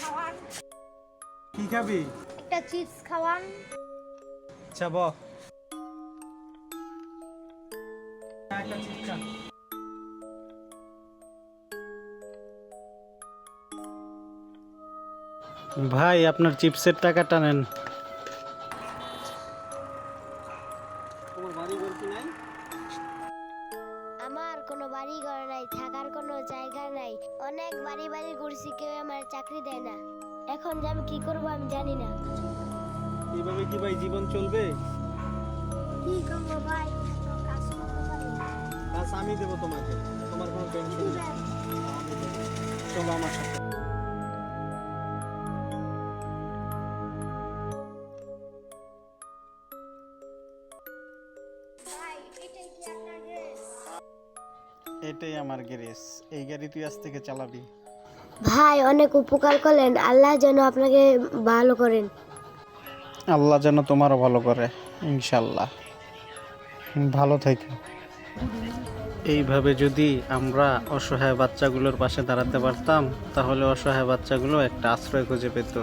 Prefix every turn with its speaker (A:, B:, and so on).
A: খাওয়ান।
B: কি খাবি?
A: একটা চিপস খাওয়ান।
B: আচ্ছা বল। একটা চিপস খা। ভাই আপনার চিপসের টাকাটা নেন। তোমার বাড়ি ঘর কি নাই?
A: আমার কোনো বাড়ি ঘর নাই, থাকার কোনো জায়গা নাই। অনেক বাড়ি বাড়ি ঘুরছি, কেউ আমার চাকরি দেয় না। এখন যে আমি কি করবো আমি জানি না।
B: এইভাবে কি ভাই জীবন চলবে?
A: কি করবো ভাই, কাজ করতে পারি না।
B: কাজ আমি দেবো তোমাকে, তোমার কোনো টেনশন নেই। চলো আমার সাথে।
A: ভাই, এটাই কি আপনার ড্রেস?
B: এটাই আমার গ্যারেজ, এই গাড়ি তুই আজ থেকে চালাবি।
A: ভাই অনেক উপকার করলেন, আল্লাহ যেন আপনাকে ভালো করেন।
B: আল্লাহ যেন তোমারও ভালো করে, ইনশাল্লাহ। ভালো থেকো। এইভাবে যদি আমরা অসহায় বাচ্চাগুলোর পাশে দাঁড়াতে পারতাম, তাহলে অসহায় বাচ্চাগুলো একটা আশ্রয় খুঁজে পেত।